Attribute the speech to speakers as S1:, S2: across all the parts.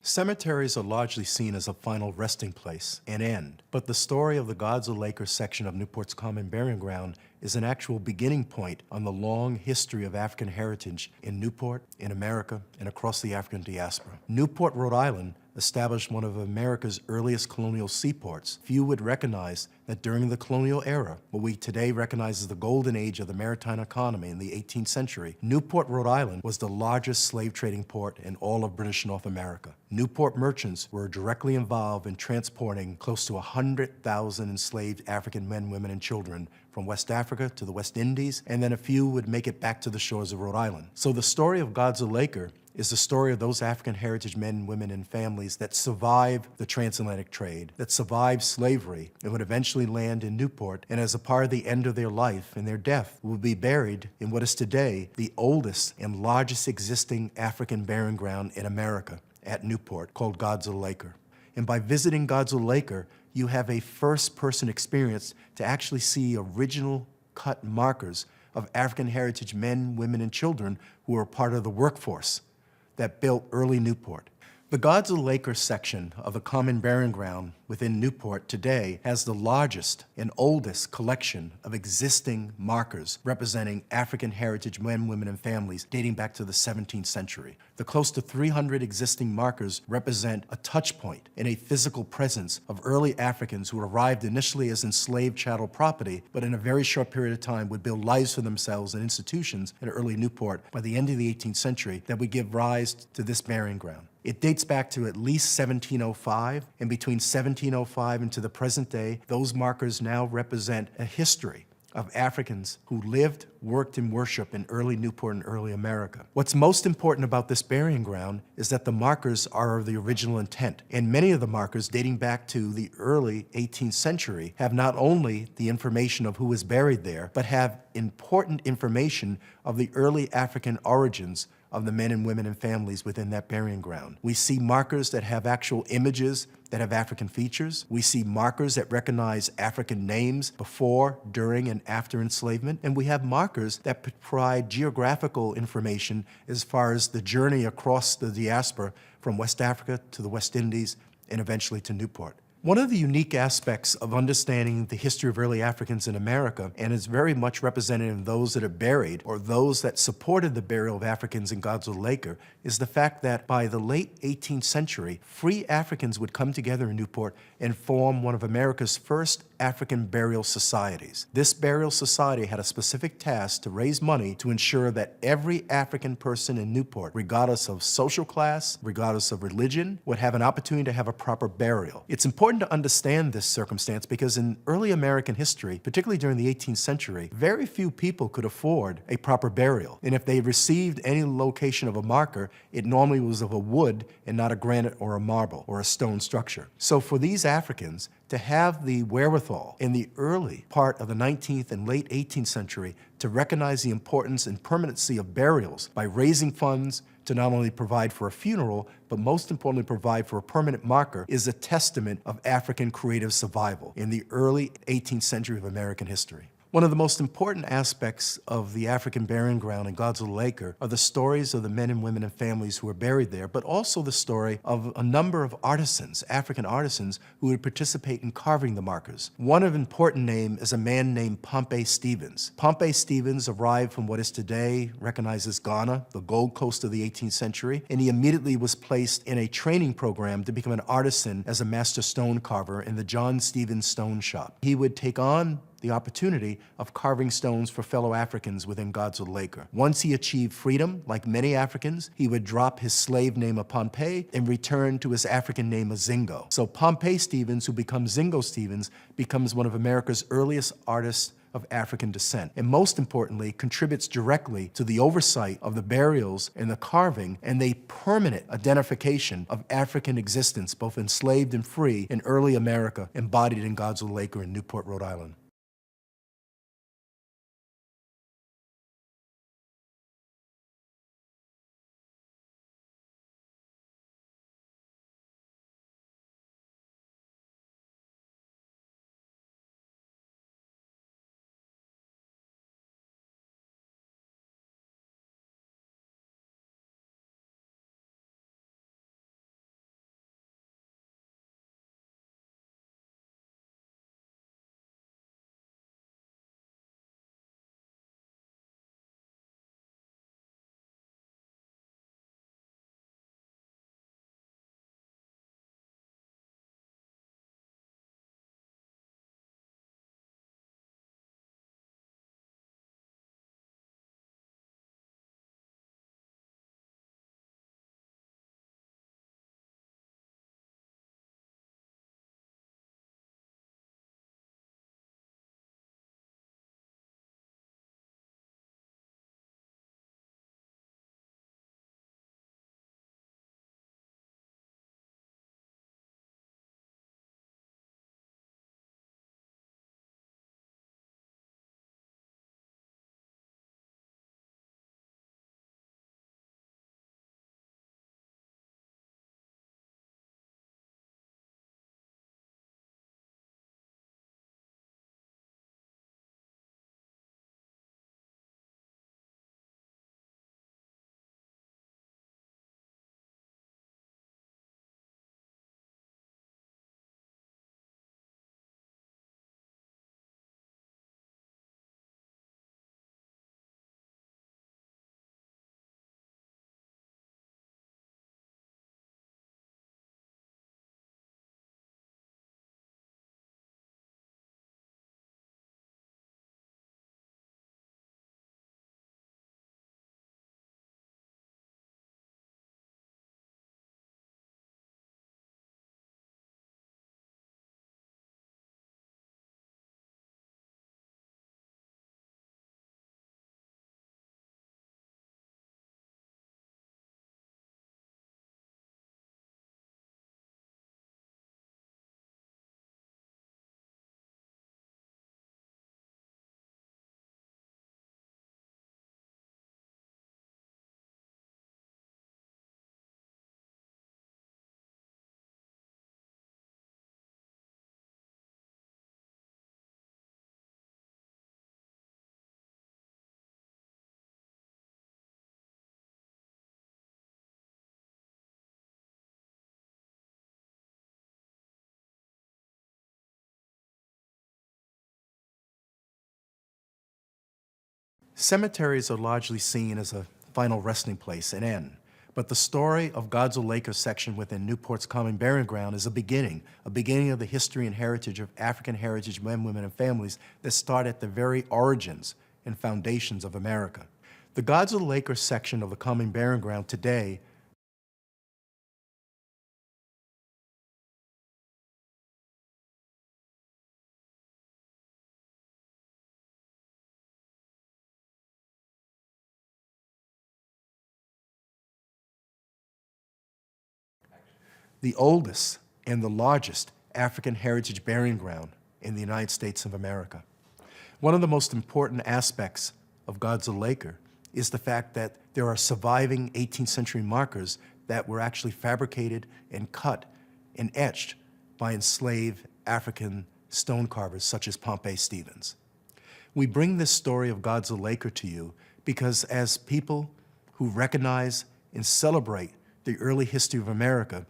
S1: Cemeteries are largely seen as a final resting place, an end, but the story of the Gods of Acre section of Newport's Common Burying Ground is an actual beginning point on the long history of African heritage in Newport, in America, and across the African diaspora. Newport, Rhode Island, established one of America's earliest colonial seaports. Few would recognize that during the colonial era, what we today recognize as the golden age of the maritime economy in the 18th century, Newport, Rhode Island was the largest slave trading port in all of British North America. Newport merchants were directly involved in transporting close to 100,000 enslaved African men, women, and children from West Africa to the West Indies, and then a few would make it back to the shores of Rhode Island. So the story of Gods of Acre is the story of those African heritage men, women, and families that survived the transatlantic trade, that survived slavery, and would eventually land in Newport, and as a part of the end of their life and their death, will be buried in what is today the oldest and largest existing African burying ground in America at Newport, called Gods of Acre. And by visiting Gods of Acre, you have a first-person experience to actually see original cut markers of African heritage men, women, and children who were part of the workforce that built early Newport. The Gods of Acre section of the Common Burying Ground within Newport today has the largest and oldest collection of existing markers representing African heritage men, women, and families dating back to the 17th century. The close to 300 existing markers represent a touch point and a physical presence of early Africans who arrived initially as enslaved chattel property, but in a very short period of time would build lives for themselves and institutions in early Newport by the end of the 18th century that would give rise to this burying ground. It dates back to at least 1705, and between 1705 and to the present day, those markers now represent a history of Africans who lived, worked, and worshiped in early Newport and early America. What's most important about this burying ground is that the markers are of the original intent, and many of the markers dating back to the early 18th century have not only the information of who was buried there, but have important information of the early African origins of the men and women and families within that burying ground. We see markers that have actual images that have African features. We see markers that recognize African names before, during, and after enslavement. And we have markers that provide geographical information as far as the journey across the diaspora from West Africa to the West Indies and eventually to Newport. One of the unique aspects of understanding the history of early Africans in America, and is very much represented in those that are buried or those that supported the burial of Africans in Gods of Acre, is the fact that by the late 18th century, free Africans would come together in Newport and form one of America's first African burial societies. This burial society had a specific task to raise money to ensure that every African person in Newport, regardless of social class, regardless of religion, would have an opportunity to have a proper burial. It's important to understand this circumstance because in early American history, particularly during the 18th century, very few people could afford a proper burial. And if they received any location of a marker, it normally was of a wood and not a granite or a marble or a stone structure. So for these Africans to have the wherewithal in the early part of the 19th and late 18th century to recognize the importance and permanency of burials by raising funds to not only provide for a funeral, but most importantly provide for a permanent marker is a testament of African creative survival in the early 18th century of American history. One of the most important aspects of the African burying ground in Gods of Acre are the stories of the men and women and families who were buried there, but also the story of a number of artisans, African artisans, who would participate in carving the markers. One of important name is a man named Pompey Stevens. Pompey Stevens arrived from what is today recognized as Ghana, the Gold Coast of the 18th century, and he immediately was placed in a training program to become an artisan as a master stone carver in the John Stevens Stone Shop. He would take on the opportunity of carving stones for fellow Africans within Gods of Acre. Once he achieved freedom, like many Africans, he would drop his slave name of Pompey and return to his African name of Zingo. So Pompey Stevens, who becomes Zingo Stevens, becomes one of America's earliest artists of African descent, and most importantly, contributes directly to the oversight of the burials and the carving and the permanent identification of African existence, both enslaved and free, in early America, embodied in Gods of Acre in Newport, Rhode Island. Cemeteries are largely seen as a final resting place, an end. But the story of God's Little Acre section within Newport's Common Burying Ground is a beginning of the history and heritage of African heritage men, women, and families that start at the very origins and foundations of America. The God's Little Acre section of the Common Burying Ground today the oldest and the largest African heritage burying ground in the United States of America. One of the most important aspects of God's Little Acre is the fact that there are surviving 18th century markers that were actually fabricated and cut and etched by enslaved African stone carvers such as Pompey Stevens. We bring this story of God's Little Acre to you because as people who recognize and celebrate the early history of America,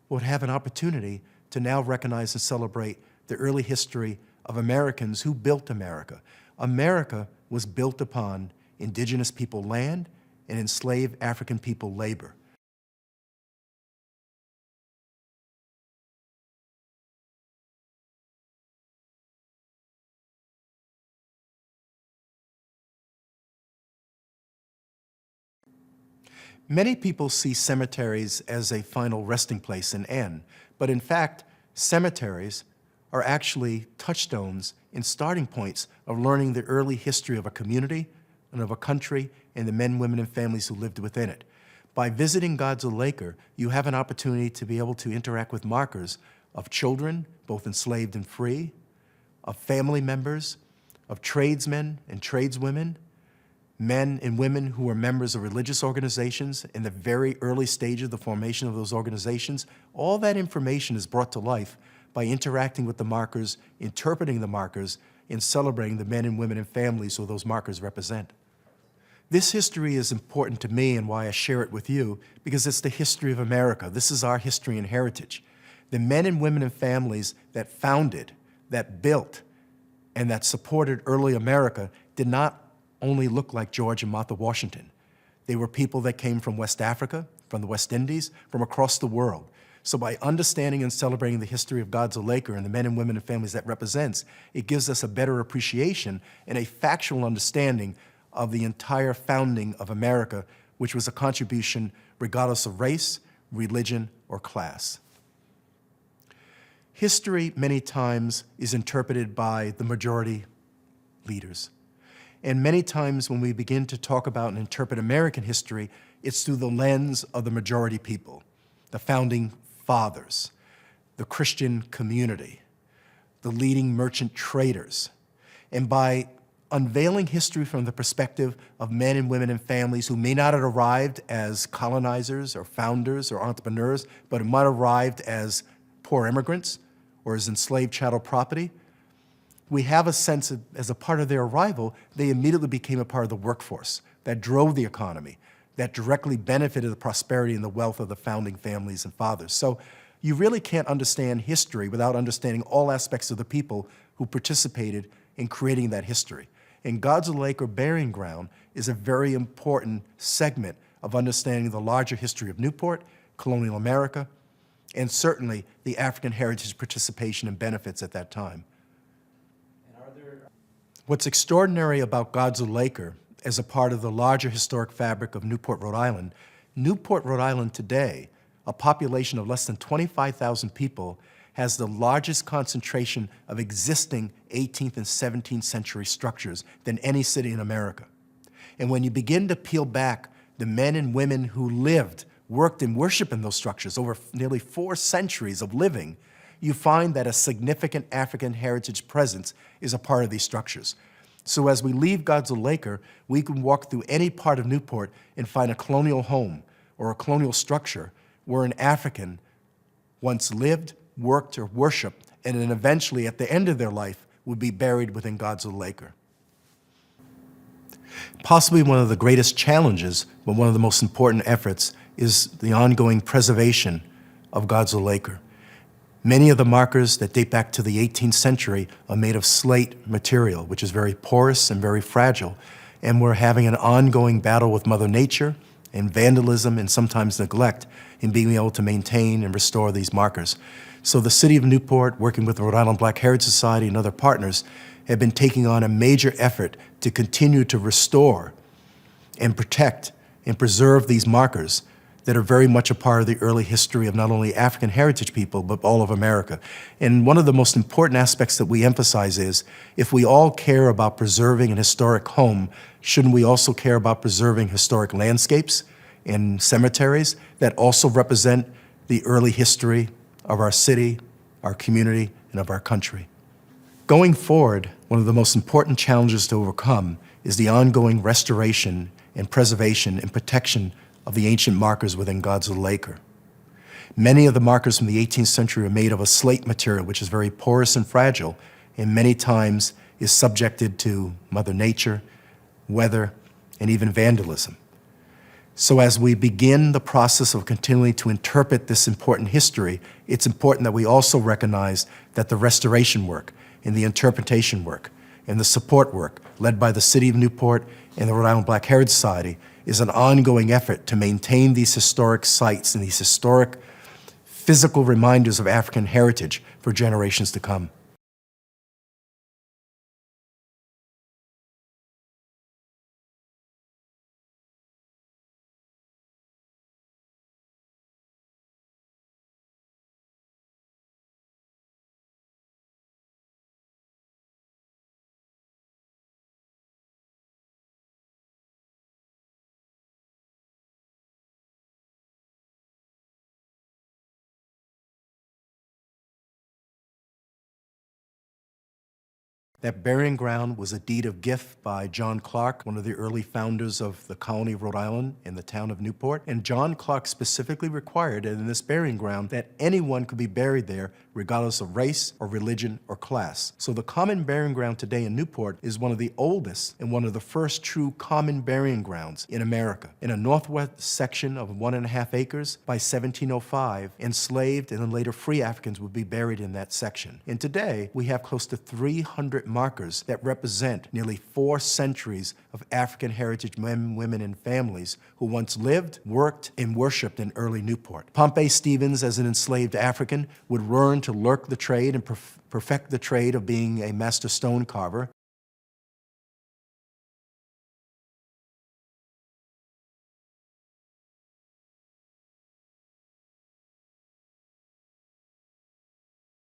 S1: would have an opportunity to now recognize and celebrate the early history of Americans who built America. America was built upon indigenous people land and enslaved African people labor. Many people see cemeteries as a final resting place and end, but in fact, cemeteries are actually touchstones and starting points of learning the early history of a community and of a country and the men, women, and families who lived within it. By visiting God's Little Acre, you have an opportunity to be able to interact with markers of children, both enslaved and free, of family members, of tradesmen and tradeswomen, men and women who were members of religious organizations in the very early stage of the formation of those organizations. All that information is brought to life by interacting with the markers, interpreting the markers, and celebrating the men and women and families who those markers represent. This history is important to me and why I share it with you, because it's the history of America. This is our history and heritage. The men and women and families that founded, that built, and that supported early America did not only look like George and Martha Washington. They were people that came from West Africa, from the West Indies, from across the world. So by understanding and celebrating the history of God's Little Acre and the men and women and families that represents, it gives us a better appreciation and a factual understanding of the entire founding of America, which was a contribution regardless of race, religion, or class. History many times is interpreted by the majority leaders. And many times when we begin to talk about and interpret American history, it's through the lens of the majority people, the founding fathers, the Christian community, the leading merchant traders. And by unveiling history from the perspective of men and women and families who may not have arrived as colonizers or founders or entrepreneurs, but who might have arrived as poor immigrants or as enslaved chattel property, we have a sense of, as a part of their arrival, they immediately became a part of the workforce that drove the economy, that directly benefited the prosperity and the wealth of the founding families and fathers. So you really can't understand history without understanding all aspects of the people who participated in creating that history. And God's Little Acre Burying Ground is a very important segment of understanding the larger history of Newport, colonial America, and certainly the African heritage participation and benefits at that time. What's extraordinary about God's Little Acre as a part of the larger historic fabric of Newport, Rhode Island today, a population of less than 25,000 people, has the largest concentration of existing 18th and 17th century structures than any city in America. And when you begin to peel back the men and women who lived, worked, and worshiped in those structures over nearly 4 centuries of living, you find that a significant African heritage presence is a part of these structures. So as we leave God's Little Acre, we can walk through any part of Newport and find a colonial home or a colonial structure where an African once lived, worked, or worshiped, and then eventually at the end of their life would be buried within God's Little Acre. Possibly one of the greatest challenges, but one of the most important efforts, is the ongoing preservation of God's Little Acre. Many of the markers that date back to the 18th century are made of slate material, which is very porous and very fragile. and we're having an ongoing battle with Mother Nature and vandalism and sometimes neglect in being able to maintain and restore these markers. So the City of Newport, working with the Rhode Island Black Heritage Society and other partners, have been taking on a major effort to continue to restore and protect and preserve these markers that are very much a part of the early history of not only African heritage people, but all of America. And one of the most important aspects that we emphasize is, if we all care about preserving an historic home, shouldn't we also care about preserving historic landscapes and cemeteries that also represent the early history of our city, our community, and of our country? Going forward, one of the most important challenges to overcome is the ongoing restoration and preservation and protection of the ancient markers within God's Little Acre. Many of the markers from the 18th century are made of a slate material, which is very porous and fragile, and many times is subjected to Mother Nature, weather, and even vandalism. So as we begin the process of continuing to interpret this important history, it's important that we also recognize that the restoration work and the interpretation work and the support work led by the City of Newport and the Rhode Island Black Heritage Society is an ongoing effort to maintain these historic sites and these historic physical reminders of African heritage for generations to come. That burying ground was a deed of gift by John Clark, one of the early founders of the colony of Rhode Island and the town of Newport. And John Clark specifically required in this burying ground that anyone could be buried there regardless of race or religion or class. So the common burying ground today in Newport is one of the oldest and one of the first true common burying grounds in America. In a northwest section of 1.5 acres, by 1705, enslaved and then later free Africans would be buried in that section. And today, we have close to 300 markers that represent nearly 4 centuries of African heritage men, women, and families who once lived, worked, and worshiped in early Newport. Pompey Stevens, as an enslaved African, would learn to lurk the trade and perfect the trade of being a master stone carver.